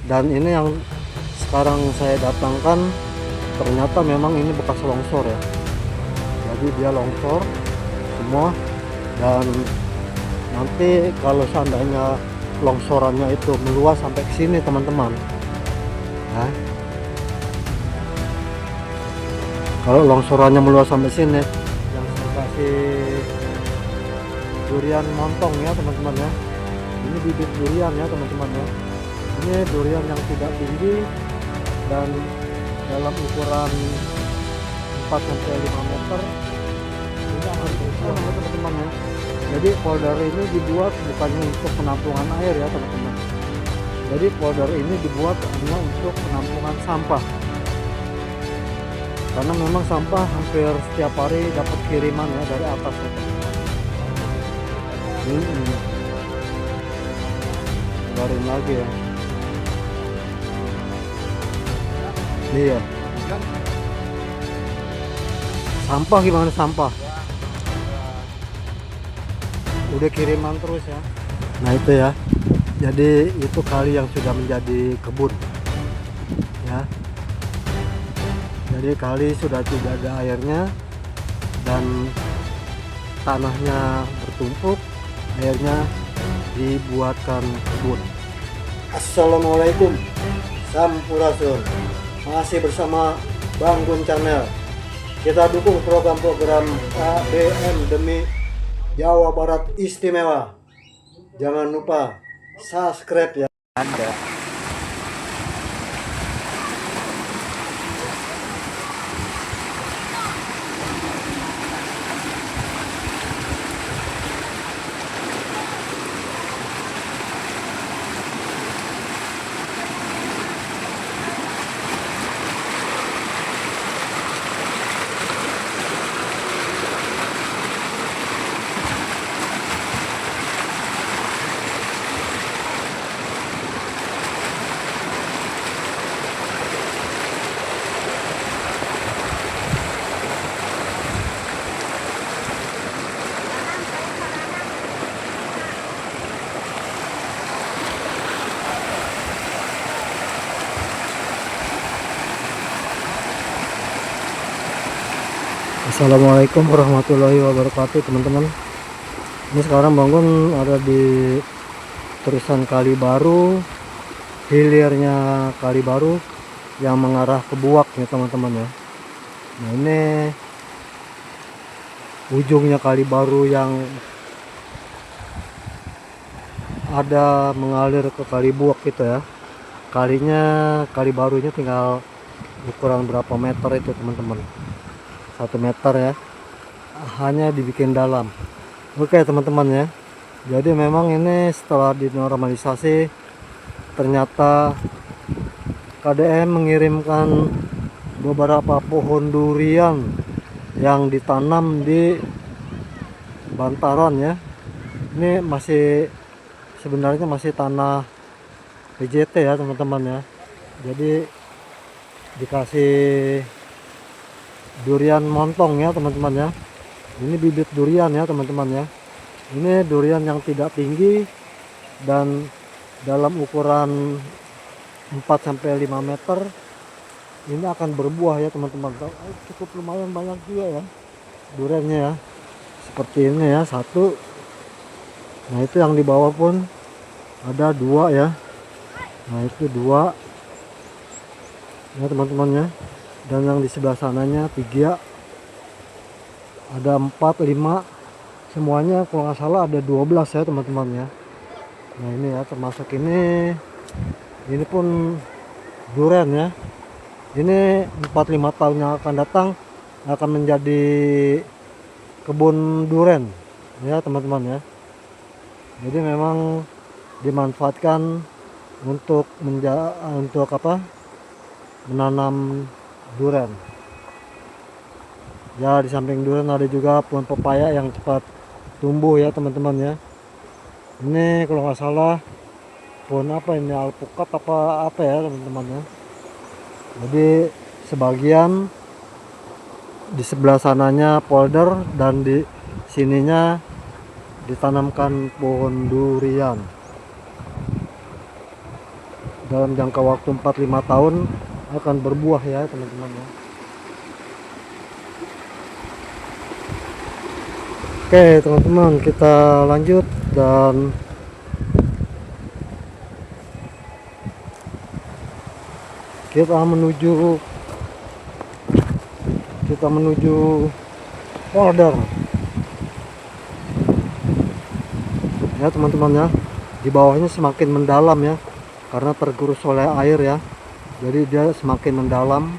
Dan ini yang sekarang saya datangkan, ternyata memang ini bekas longsor ya. Jadi dia longsor semua, dan nanti kalau seandainya longsorannya itu meluas sampai ke sini teman-teman, nah, kalau longsorannya meluas sampai sini, yang saya kasih durian montong ya teman-teman ya. Ini bibit durian ya teman-teman ya. Ini durian yang tidak tinggi dan dalam ukuran 4-5 meter. Ini akan besar ya teman-teman ya. Jadi polder ini dibuat bukannya untuk penampungan air ya teman-teman. Jadi polder ini dibuat hanya untuk penampungan sampah. Karena memang sampah hampir setiap hari dapat kiriman ya dari atas ya teman-teman. Keluarin lagi ya. Iya. Sampah gimana sampah? Udah kiriman terus ya. Nah itu ya. Jadi itu kali yang sudah menjadi kebun ya. Jadi kali sudah tidak ada airnya dan tanahnya bertumpuk, airnya dibuatkan kebun. Assalamualaikum, sampurasun. Masih bersama Bang Gun Channel. Kita dukung program-program KBM demi Jawa Barat Istimewa. Jangan lupa subscribe ya. Ada. Assalamualaikum warahmatullahi wabarakatuh teman-teman. Ini sekarang Bangun ada di terusan kali baru, hilirnya kali baru yang mengarah ke Buak ya teman-teman ya. Nah ini ujungnya kali baru yang ada mengalir ke kali Buak gitu ya. Kali barunya tinggal ukuran berapa meter itu teman-teman, 1 meter ya, hanya dibikin dalam. Oke teman-teman ya, jadi memang ini setelah dinormalisasi, ternyata KDM mengirimkan beberapa pohon durian yang ditanam di bantaran ya. Ini masih sebenarnya masih tanah PJT ya teman-teman ya. Jadi dikasih durian montong ya teman-teman ya. Ini bibit durian ya teman-teman ya. Ini durian yang tidak tinggi dan dalam ukuran 4-5 meter. Ini akan berbuah ya teman-teman. Cukup lumayan banyak juga ya duriannya ya. Seperti ini ya, satu. Nah itu yang di bawah pun ada 2 ya. Nah itu 2 ya teman-teman ya. Dan yang di sebelah sananya 3, ada 4, 5, semuanya kalau nggak salah ada 12 ya teman-teman ya. Nah ini ya, termasuk ini pun durian ya. Ini 4-5 tahun yang akan datang akan menjadi kebun durian ya teman-teman ya. Jadi memang dimanfaatkan untuk menanam durian ya. Di samping durian ada juga pohon pepaya yang cepat tumbuh ya teman-teman ya. Ini kalau nggak salah pohon apa ini, alpukat apa ya teman-teman ya. Jadi sebagian di sebelah sananya polder dan di sininya ditanamkan pohon durian. dalam jangka waktu 4-5 tahun akan berbuah ya teman-teman ya. Oke teman-teman, kita lanjut dan kita menuju polder ya teman-teman ya. Di bawahnya semakin mendalam ya, karena tergerus oleh air ya, jadi dia semakin mendalam.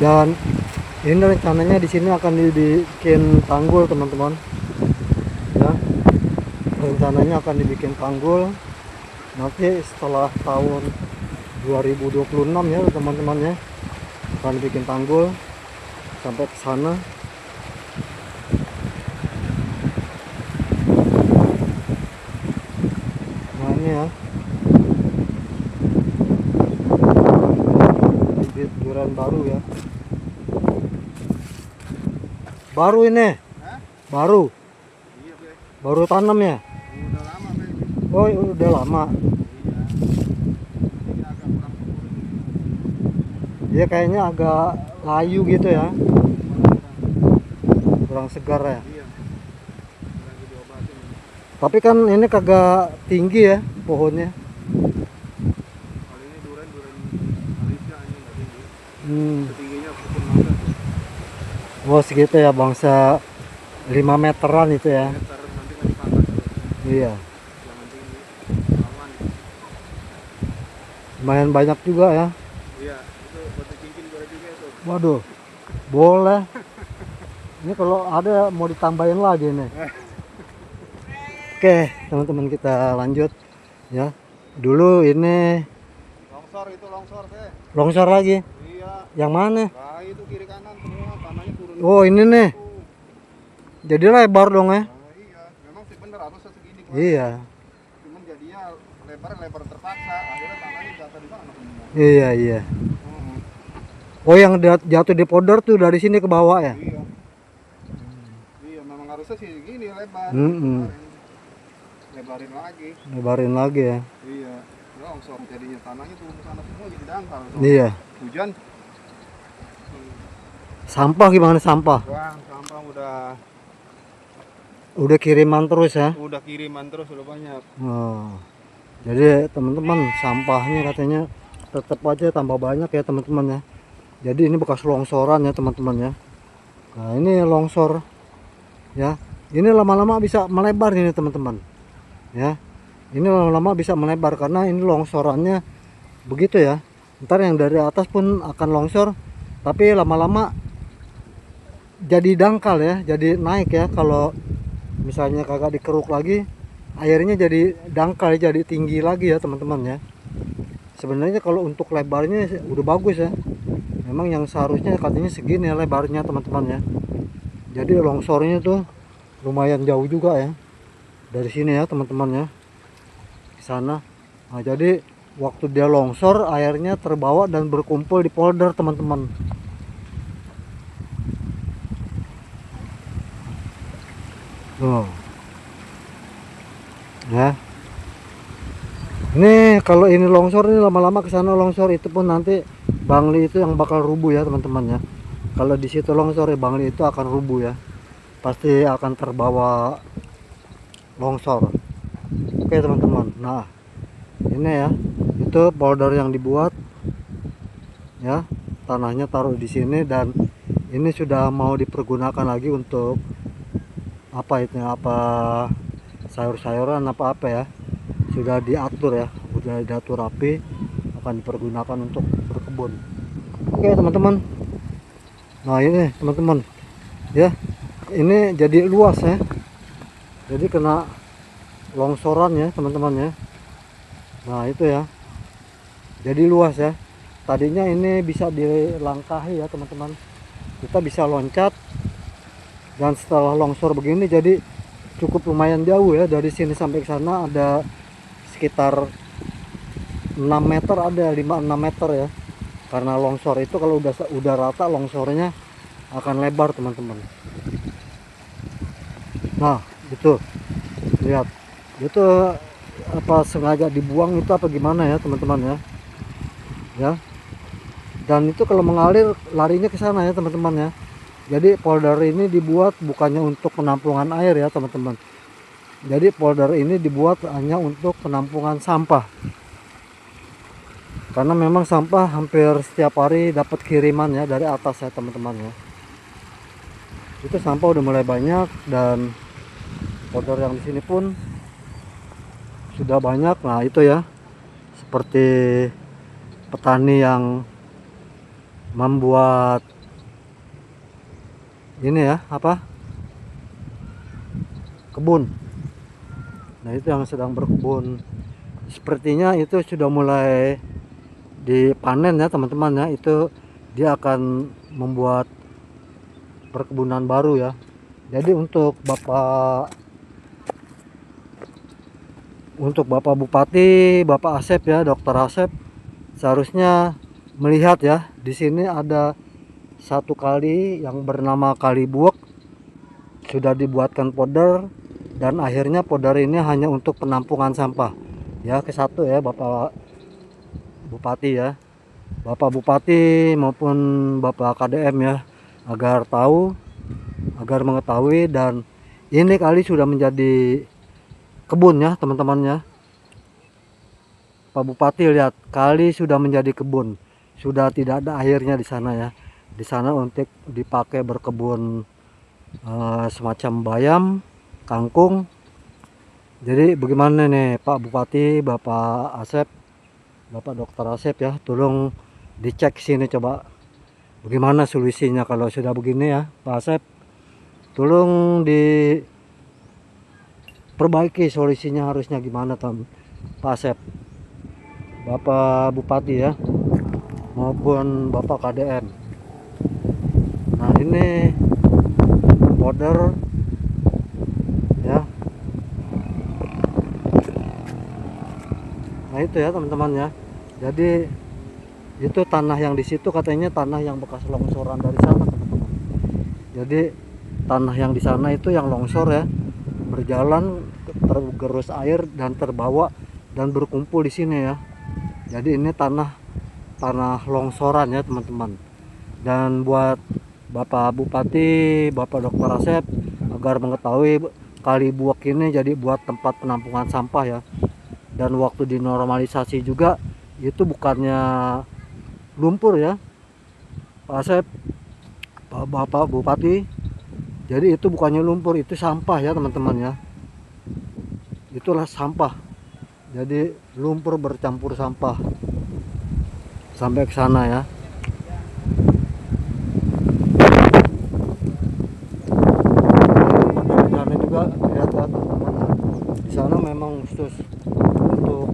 Dan ini rencananya di sini akan dibikin tanggul teman-teman ya. Rencananya akan dibikin tanggul nanti setelah tahun 2026 ya teman-teman ya, akan dibikin tanggul sampai ke sana. Nah ini ya, bibit durian baru ya, baru ini. Hah? Baru Iya, Be. baru tanam ya. Udah lama, Be. Oh udah lama. Iya. Ini agak kurang subur ini. Dia kayaknya agak layu gitu ya, kurang segar ya. Iya. Lagi diobatin ini. Tapi kan ini kagak tinggi ya pohonnya. Kalau ini duren Malaysia ini nggak tinggi. Setingginya pokok mangga. Oh segitu ya, bangsa 5 meteran itu ya. Ntar nanti kan dipangkas tuh. Iya, Jangan tinggi. Aman. lumayan banyak juga ya. Iya, itu batu cincin boleh juga itu. Waduh, boleh. Ini kalau ada mau ditambahin lagi nih. Oke teman-teman, kita lanjut ya. Dulu ini Longsor itu longsor, Be. longsor lagi. Iya. Yang mana? Nah, itu kiri kanan semua tanahnya turun. Oh ini nih, jadi lebar dong ya. Nah, iya, memang sih bener harusnya segini. Iya, Cuman jadinya lebar terpaksa, akhirnya tanahnya jatuh di sana semua. iya, iya. Oh yang jatuh di polder tuh dari sini ke bawah ya? Iya. Iya, memang harusnya sih gini lebar. Lebarin lagi. Lebarin lagi ya. Iya. Longsor jadinya tanahnya turun ke sana semua jadi dangkal. Iya. Hujan. Sampah gimana sampah? Wah, sampah Udah kiriman terus ya? udah kiriman terus udah banyak. Oh. Jadi teman-teman, sampahnya katanya tetap aja tambah banyak ya teman-teman ya. Jadi ini bekas longsoran ya teman-teman ya. Nah ini longsor ya. Ini lama-lama bisa melebar ini teman-teman ya. Ini lama-lama bisa melebar karena ini longsorannya begitu ya. Ntar yang dari atas pun akan longsor, tapi lama-lama jadi dangkal ya, jadi naik ya. Kalau misalnya kagak dikeruk lagi, airnya jadi dangkal, jadi tinggi lagi ya teman-teman ya. Sebenarnya kalau untuk lebarnya udah bagus ya. Memang yang seharusnya katanya segini ya lebarnya teman-teman ya. Jadi longsornya tuh lumayan jauh juga ya dari sini ya teman-teman ya, ke sana. Nah jadi waktu dia longsor airnya terbawa dan berkumpul di polder teman-teman. Oh. Ya. Ini kalau ini longsor, ini lama-lama ke sana longsor, itu pun nanti Bangli itu yang bakal rubuh ya teman-teman ya. Kalau di situ longsor ya Bangli itu akan rubuh ya. Pasti akan terbawa longsor. Oke teman-teman. Nah, ini ya. Itu polder yang dibuat ya. Tanahnya taruh di sini dan ini sudah mau dipergunakan lagi untuk apa itu, apa sayur-sayuran apa ya, sudah diatur ya, sudah diatur rapi, akan dipergunakan untuk berkebun. Oke teman-teman, nah ini teman-teman ya, ini jadi luas ya, jadi kena longsoran ya teman-teman ya. Nah itu ya, jadi luas ya. Tadinya ini bisa dilangkahi ya teman-teman, kita bisa loncat. Dan setelah longsor begini jadi cukup lumayan jauh ya, dari sini sampai ke sana ada sekitar 6 meter, ada 5-6 meter ya. Karena longsor itu kalau udah rata longsornya akan lebar teman-teman. Nah itu lihat, itu apa sengaja dibuang itu apa gimana ya teman-teman ya. Dan itu kalau mengalir larinya ke sana ya teman-teman ya. Jadi polder ini dibuat bukannya untuk penampungan air ya teman-teman. Jadi polder ini dibuat hanya untuk penampungan sampah. Karena memang sampah hampir setiap hari dapat kiriman ya dari atas ya teman-teman ya. Itu sampah udah mulai banyak dan polder yang di sini pun sudah banyak. Nah itu ya, seperti petani yang membuat ini ya apa, kebun. Nah itu yang sedang berkebun, sepertinya itu sudah mulai dipanen ya teman-teman ya. Itu dia akan membuat perkebunan baru ya. Jadi untuk Bapak Bupati, Bapak Asep ya, Dokter Asep seharusnya melihat ya, di sini ada satu kali yang bernama Kali Buak, sudah dibuatkan polder dan akhirnya polder ini hanya untuk penampungan sampah ya. Ke satu ya Bapak Bupati ya, Bapak Bupati maupun Bapak KDM ya, agar tahu, agar mengetahui. Dan ini kali sudah menjadi kebun ya teman-temannya. Pak Bupati lihat, kali sudah menjadi kebun, sudah tidak ada airnya di sana ya. Di sana untuk dipakai berkebun semacam bayam, kangkung. Jadi bagaimana nih Pak Bupati, Bapak Asep, Bapak Dokter Asep ya, tolong dicek sini coba bagaimana solusinya kalau sudah begini ya Pak Asep. Tolong diperbaiki solusinya, harusnya gimana Pak Asep, Bapak Bupati ya, maupun Bapak KDM. Nah ini border ya. Nah itu ya teman-teman ya. Jadi itu tanah yang di situ katanya tanah yang bekas longsoran dari sana teman-teman. Jadi tanah yang di sana itu yang longsor ya, berjalan tergerus air dan terbawa dan berkumpul di sini ya. Jadi ini tanah longsoran ya teman-teman. Dan buat Bapak Bupati, Bapak Dokter Asep, agar mengetahui Kali Buak ini jadi buat tempat penampungan sampah ya. Dan waktu dinormalisasi juga itu bukannya lumpur ya Pak Asep, Bapak Bupati. Jadi itu bukannya lumpur, itu sampah ya teman-teman ya. Itulah sampah. Jadi lumpur bercampur sampah sampai ke sana ya. Sana juga lihat ya teman-teman. Di sana memang khusus untuk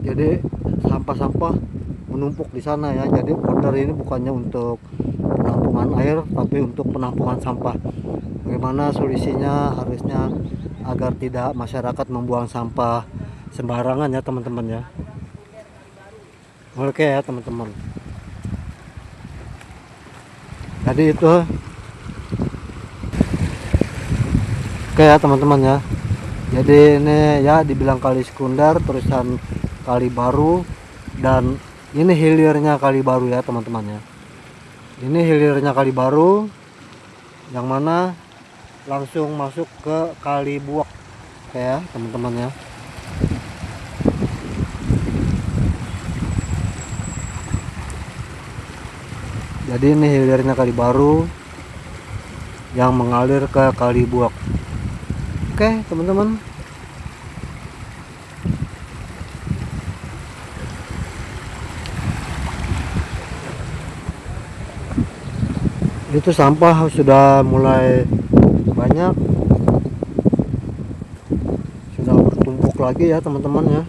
jadi sampah-sampah menumpuk di sana ya. Jadi polder ini bukannya untuk penampungan air tapi untuk penampungan sampah. Bagaimana solusinya harusnya agar tidak masyarakat membuang sampah sembarangan ya teman-teman ya. Oke ya teman-teman. Jadi itu oke ya teman-teman ya. Jadi ini ya dibilang kali sekunder terusan kali baru, dan ini hilirnya kali baru ya teman-teman ya. Ini hilirnya kali baru yang mana langsung masuk ke Kali Buak ya teman-teman ya. Jadi ini hilirnya kali baru yang mengalir ke Kali Buak. Oke teman-teman. Itu sampah sudah mulai banyak, sudah bertumpuk lagi ya teman-teman ya.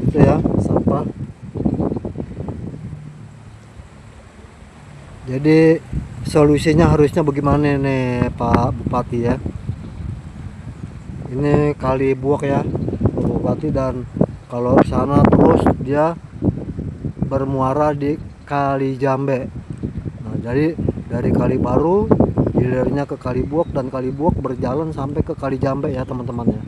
Itu ya sampah. Jadi solusinya harusnya bagaimana nih Pak Bupati ya. Ini Kali Buak ya Pak Bupati, dan kalau ke sana terus dia bermuara di Kali Jambe. Nah, jadi dari Kali Baru hilirnya ke Kali Buok, dan Kali Buok berjalan sampai ke Kali Jambe ya teman-teman ya.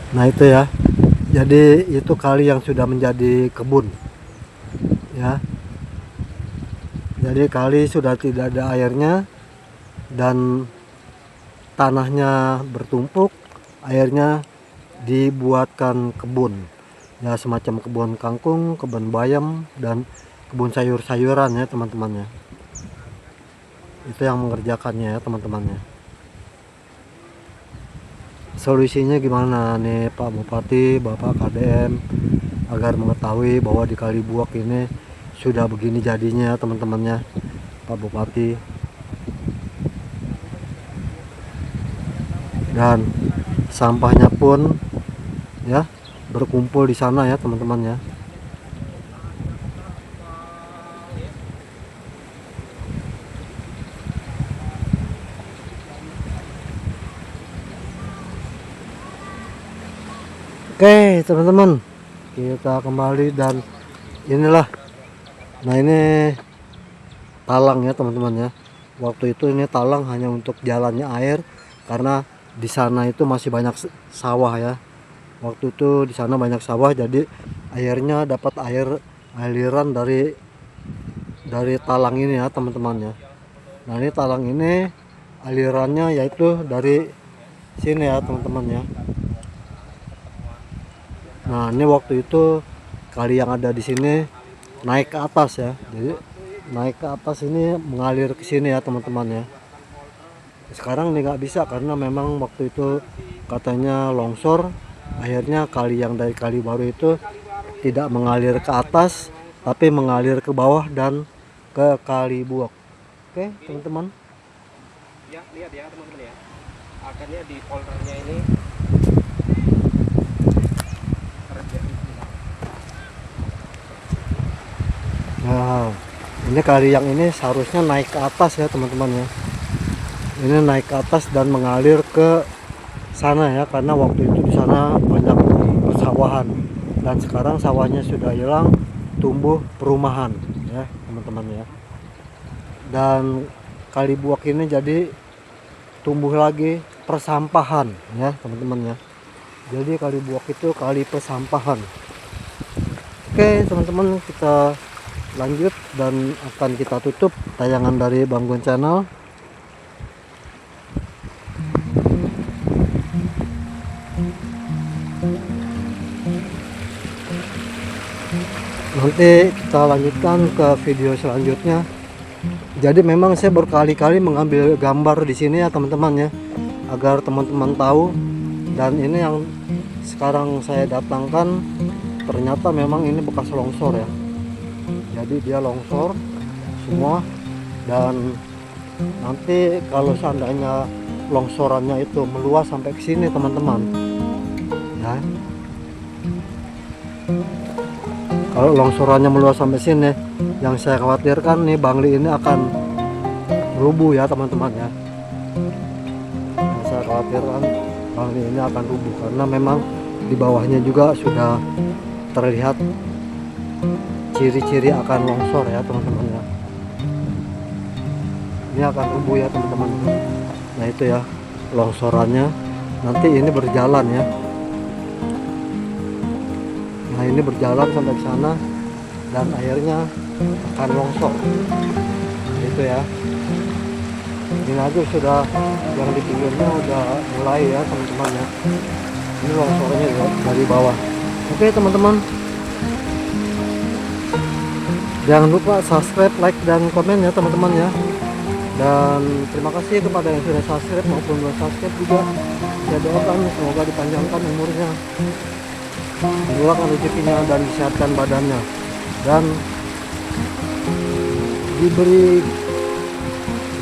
Nah itu ya, jadi itu kali yang sudah menjadi kebun ya. Jadi kali sudah tidak ada airnya dan tanahnya bertumpuk, airnya dibuatkan kebun ya, semacam kebun kangkung, kebun bayam, dan kebun sayur-sayuran ya teman-teman ya. Itu yang mengerjakannya ya teman-teman ya. Solusinya gimana nih Pak Bupati, Bapak KDM, agar mengetahui bahwa di Kali Buok ini sudah begini jadinya teman-temannya Pak Bupati. Dan sampahnya pun ya berkumpul di sana ya teman-teman ya. Oke teman-teman, kita kembali dan inilah, nah ini talang ya teman-teman ya. Waktu itu ini talang hanya untuk jalannya air karena di sana itu masih banyak sawah ya. Waktu itu di sana banyak sawah, jadi airnya dapat air aliran dari talang ini ya teman-teman ya. Nah ini talang ini alirannya yaitu dari sini ya teman-teman ya. Nah ini waktu itu kali yang ada di sini naik ke atas ya, jadi naik ke atas ini mengalir ke sini ya teman-teman ya. Sekarang ini nggak bisa karena memang waktu itu katanya longsor, akhirnya kali yang dari Kali Baru itu tidak mengalir ke atas tapi mengalir ke bawah dan ke Kali Buok. Oke teman-teman. Ya, lihat ya teman-teman ya, akannya di poldernya ini Nah, ini kali yang ini seharusnya naik ke atas ya teman-teman ya. Ini naik ke atas dan mengalir ke sana ya, karena waktu itu di sana banyak persawahan dan sekarang sawahnya sudah hilang, tumbuh perumahan ya teman-teman ya. Dan Kali Buok ini jadi tumbuh lagi persampahan ya teman-teman ya. Jadi Kali Buok itu kali persampahan. Oke teman-teman, kita lanjut dan akan kita tutup tayangan dari Bang Gun Channel. Nanti kita lanjutkan ke video selanjutnya. Jadi memang saya berkali-kali mengambil gambar di sini ya teman-teman ya, agar teman-teman tahu. Dan ini yang sekarang saya datangkan, ternyata memang ini bekas longsor ya. Jadi dia longsor semua, dan nanti kalau seandainya longsorannya itu meluas sampai ke sini teman-teman ya, kalau longsorannya meluas sampai sini, yang saya khawatirkan nih Bangli ini akan rubuh ya teman-teman ya. Yang saya khawatirkan Bangli ini akan rubuh karena memang di bawahnya juga sudah terlihat ciri-ciri akan longsor ya teman-teman ya. Ini akan rubuh ya teman-teman. Nah itu ya longsorannya, nanti ini berjalan ya. Nah ini berjalan sampai ke sana dan akhirnya akan longsor. Nah, itu ya. Ini aja sudah yang di pinggirnya udah mulai ya teman-teman ya. Ini longsornya dari bawah. Oke teman-teman, jangan lupa subscribe, like, dan komen ya teman-teman ya. Dan terima kasih kepada yang sudah subscribe maupun belum subscribe juga. Saya doakan semoga dipanjangkan umurnya, dimurahkan rezekinya, dan disehatkan badannya. Dan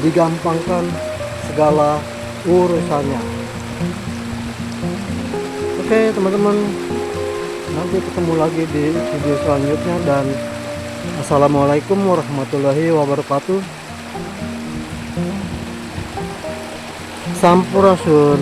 digampangkan segala urusannya. Oke teman-teman, nanti ketemu lagi di video selanjutnya, dan assalamualaikum warahmatullahi wabarakatuh. Sampurasun.